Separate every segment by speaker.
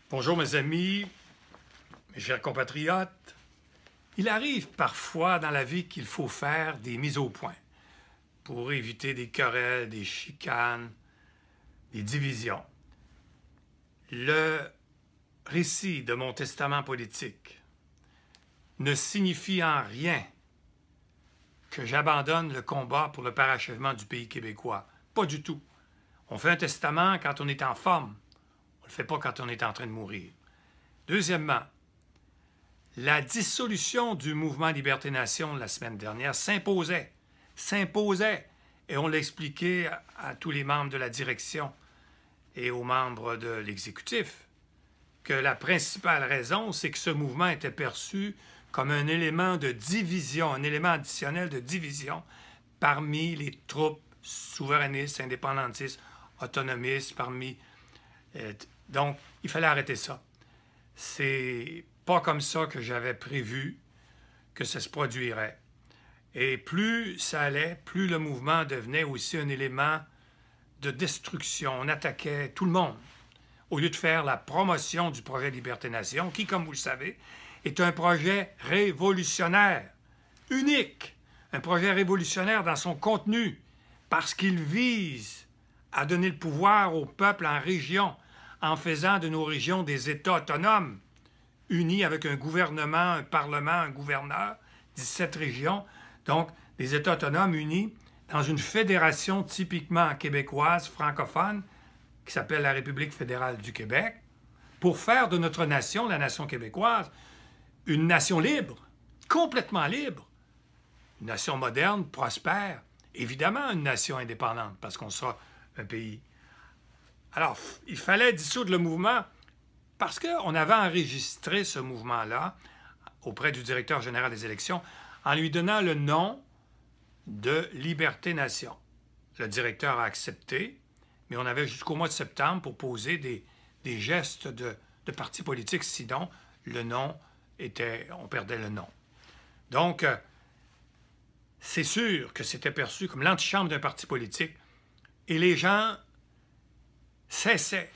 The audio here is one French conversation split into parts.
Speaker 1: Bonjour mes amis, mes chers compatriotes. Il arrive parfois dans la vie qu'il faut faire des mises au point pour éviter des querelles, des chicanes, des divisions. Le récit de mon testament politique ne signifie en rien que j'abandonne le combat pour le parachèvement du pays québécois. Pas du tout. On fait un testament quand on est en forme. On ne le fait pas quand on est en train de mourir. Deuxièmement, la dissolution du mouvement Liberté-Nation la semaine dernière s'imposait. Et on l'a expliqué à tous les membres de la direction et aux membres de l'exécutif que la principale raison, c'est que ce mouvement était perçu comme un élément de division, un élément additionnel de division parmi les troupes souverainistes, indépendantistes, autonomistes, donc, il fallait arrêter ça. C'est pas comme ça que j'avais prévu que ça se produirait. Et plus ça allait, plus le mouvement devenait aussi un élément de destruction. On attaquait tout le monde. Au lieu de faire la promotion du projet Liberté-Nation, qui, comme vous le savez, est un projet révolutionnaire, unique. Un projet révolutionnaire dans son contenu, parce qu'il vise à donner le pouvoir au peuple en région, en faisant de nos régions des États autonomes, unis avec un gouvernement, un parlement, un gouverneur, 17 régions, donc des États autonomes unis dans une fédération typiquement québécoise, francophone, qui s'appelle la République fédérale du Québec, pour faire de notre nation, la nation québécoise, une nation libre, complètement libre, une nation moderne, prospère, évidemment une nation indépendante, parce qu'on sera un pays. Alors, il fallait dissoudre le mouvement parce qu'on avait enregistré ce mouvement-là auprès du directeur général des élections en lui donnant le nom de Liberté-Nation. Le directeur a accepté, mais on avait jusqu'au mois de septembre pour poser des gestes de parti politique, sinon le nom était, on perdait le nom. Donc, c'est sûr que c'était perçu comme l'antichambre d'un parti politique et les gens cessaient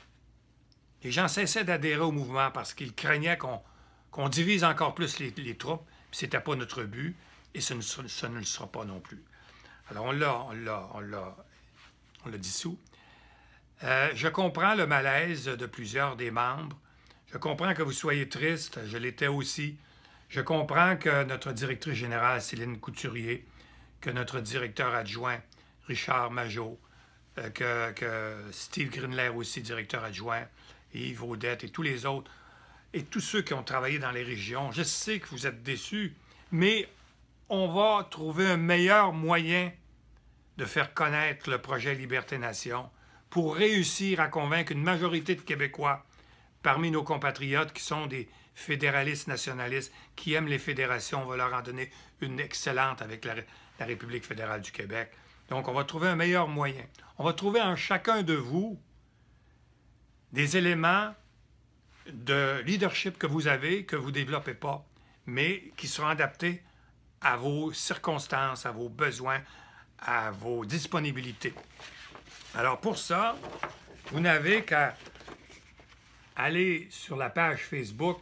Speaker 1: d'adhérer au mouvement parce qu'ils craignaient qu'on divise encore plus les troupes, puis ce n'était pas notre but, et ce ne le sera pas non plus. Alors on l'a dissous. Je comprends le malaise de plusieurs des membres. Je comprends que vous soyez tristes, je l'étais aussi. Je comprends que notre directrice générale, Céline Couturier, que notre directeur adjoint, Richard Majot, que Steve Greenler aussi, directeur adjoint, et Yves Audette et tous les autres, et tous ceux qui ont travaillé dans les régions. Je sais que vous êtes déçus, mais on va trouver un meilleur moyen de faire connaître le projet Liberté-Nation pour réussir à convaincre une majorité de Québécois parmi nos compatriotes qui sont des fédéralistes nationalistes, qui aiment les fédérations. On va leur en donner une excellente avec la République fédérale du Québec. Donc, on va trouver un meilleur moyen. On va trouver en chacun de vous des éléments de leadership que vous avez, que vous ne développez pas, mais qui seront adaptés à vos circonstances, à vos besoins, à vos disponibilités. Alors, pour ça, vous n'avez qu'à aller sur la page Facebook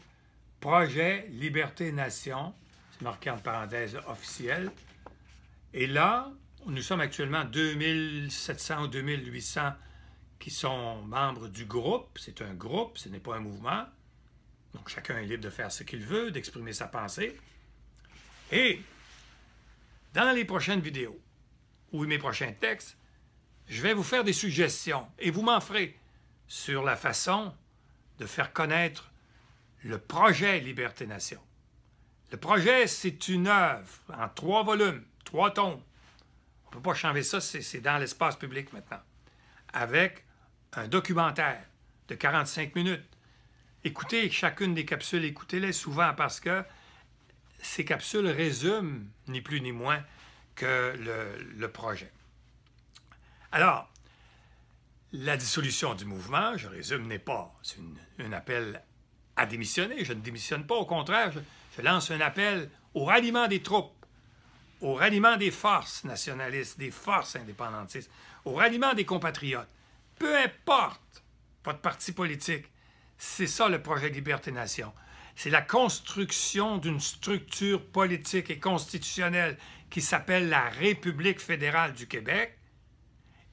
Speaker 1: Projet Liberté-Nation, c'est marqué en parenthèse officiel, et là, nous sommes actuellement 2700 ou 2800 qui sont membres du groupe. C'est un groupe, ce n'est pas un mouvement. Donc, chacun est libre de faire ce qu'il veut, d'exprimer sa pensée. Et dans les prochaines vidéos ou mes prochains textes, je vais vous faire des suggestions et vous m'en ferez sur la façon de faire connaître le projet Liberté-Nation. Le projet, c'est une œuvre en 3 volumes, 3 tomes. On ne peut pas changer ça, c'est dans l'espace public maintenant. Avec un documentaire de 45 minutes. Écoutez chacune des capsules, écoutez-les souvent parce que ces capsules résument, ni plus ni moins, que le projet. Alors, la dissolution du mouvement, je résume, n'est pas un appel à démissionner. Je ne démissionne pas, au contraire, je lance un appel au ralliement des troupes, au ralliement des forces nationalistes, des forces indépendantistes, au ralliement des compatriotes. Peu importe votre parti politique, C'est ça le projet Liberté-Nation. C'est la construction d'une structure politique et constitutionnelle qui s'appelle la République fédérale du Québec.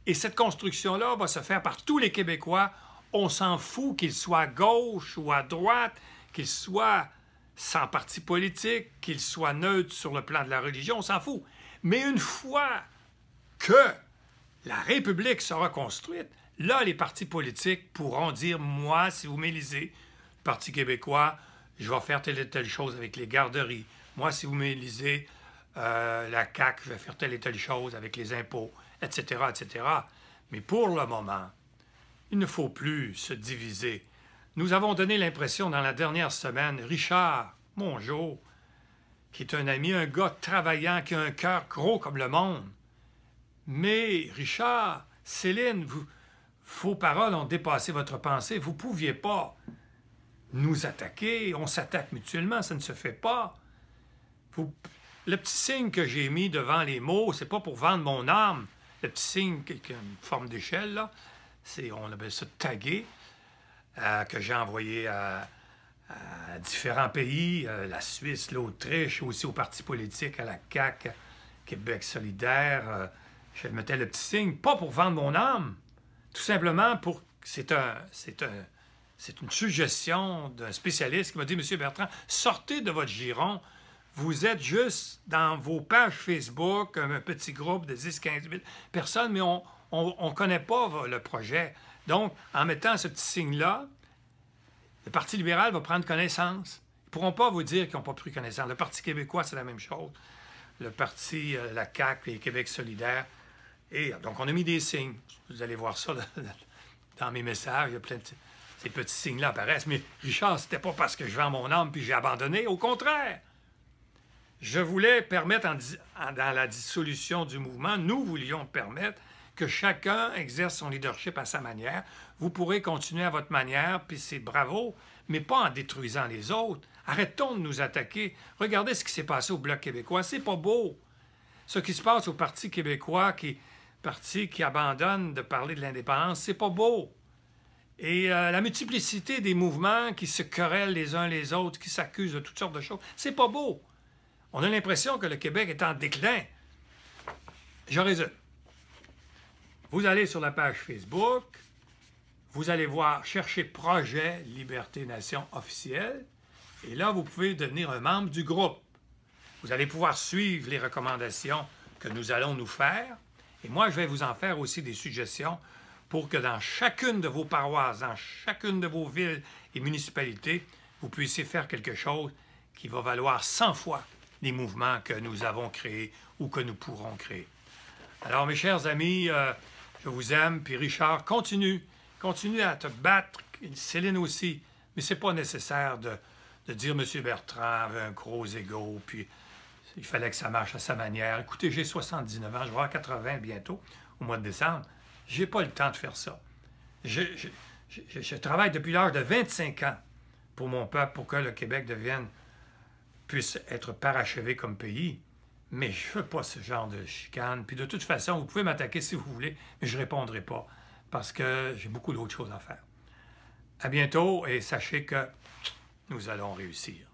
Speaker 1: Et cette construction-là va se faire par tous les Québécois. On s'en fout qu'ils soient à gauche ou à droite, qu'ils soient sans parti politique, qu'ils soient neutres sur le plan de la religion, on s'en fout. Mais une fois que la République sera construite, là, les partis politiques pourront dire, moi, si vous m'élisez, Parti québécois, je vais faire telle et telle chose avec les garderies. Moi, si vous m'élisez, la CAQ, je vais faire telle et telle chose avec les impôts, etc., etc. Mais pour le moment, il ne faut plus se diviser. Nous avons donné l'impression dans la dernière semaine, Richard Mongeau, qui est un ami, un gars travaillant, qui a un cœur gros comme le monde. Mais Richard, Céline, vos paroles ont dépassé votre pensée. Vous ne pouviez pas nous attaquer. On s'attaque mutuellement, ça ne se fait pas. Le petit signe que j'ai mis devant les mots, c'est pas pour vendre mon âme. Le petit signe qui a une forme d'échelle, là, on appelle ça taguer, que j'ai envoyé à différents pays, la Suisse, l'Autriche, aussi aux partis politiques, à la CAQ, Québec solidaire. Je mettais le petit signe, pas pour vendre mon âme, tout simplement pour... C'est une suggestion d'un spécialiste qui m'a dit, M. Bertrand, sortez de votre giron, vous êtes juste dans vos pages Facebook, un petit groupe de 10-15 000 personnes, mais on ne connaît pas le projet. Donc, en mettant ce petit signe-là, le Parti libéral va prendre connaissance. Ils ne pourront pas vous dire qu'ils n'ont pas pris connaissance. Le Parti québécois, c'est la même chose. Le Parti, la CAQ et Québec solidaire. Et donc, on a mis des signes. Vous allez voir ça dans mes messages. Il y a plein de... Ces petits signes-là apparaissent. Mais Richard, c'était pas parce que je vends mon âme puis j'ai abandonné. Au contraire. Je voulais permettre, dans la dissolution du mouvement, nous voulions permettre que chacun exerce son leadership à sa manière. Vous pourrez continuer à votre manière, puis c'est bravo, mais pas en détruisant les autres. Arrêtons de nous attaquer. Regardez ce qui s'est passé au Bloc québécois. C'est pas beau. Ce qui se passe au Parti québécois, parti qui abandonne de parler de l'indépendance, c'est pas beau. Et la multiplicité des mouvements qui se querellent les uns les autres, qui s'accusent de toutes sortes de choses, c'est pas beau. On a l'impression que le Québec est en déclin. Je résume. Vous allez sur la page Facebook, vous allez voir, chercher Projet Liberté-Nation officiel, et là, vous pouvez devenir un membre du groupe. Vous allez pouvoir suivre les recommandations que nous allons nous faire, et moi, je vais vous en faire aussi des suggestions pour que dans chacune de vos paroisses, dans chacune de vos villes et municipalités, vous puissiez faire quelque chose qui va valoir 100 fois les mouvements que nous avons créés ou que nous pourrons créer. Alors, mes chers amis, je vous aime, puis Richard, continue à te battre, Céline aussi, mais c'est pas nécessaire de dire M. Bertrand avait un gros ego, puis il fallait que ça marche à sa manière. Écoutez, j'ai 79 ans, je vais avoir 80 bientôt, au mois de décembre. J'ai pas le temps de faire ça. Je travaille depuis l'âge de 25 ans pour mon peuple, pour que le Québec puisse être parachevé comme pays. Mais je ne veux pas ce genre de chicane. Puis de toute façon, vous pouvez m'attaquer si vous voulez, mais je ne répondrai pas parce que j'ai beaucoup d'autres choses à faire. À bientôt et sachez que nous allons réussir.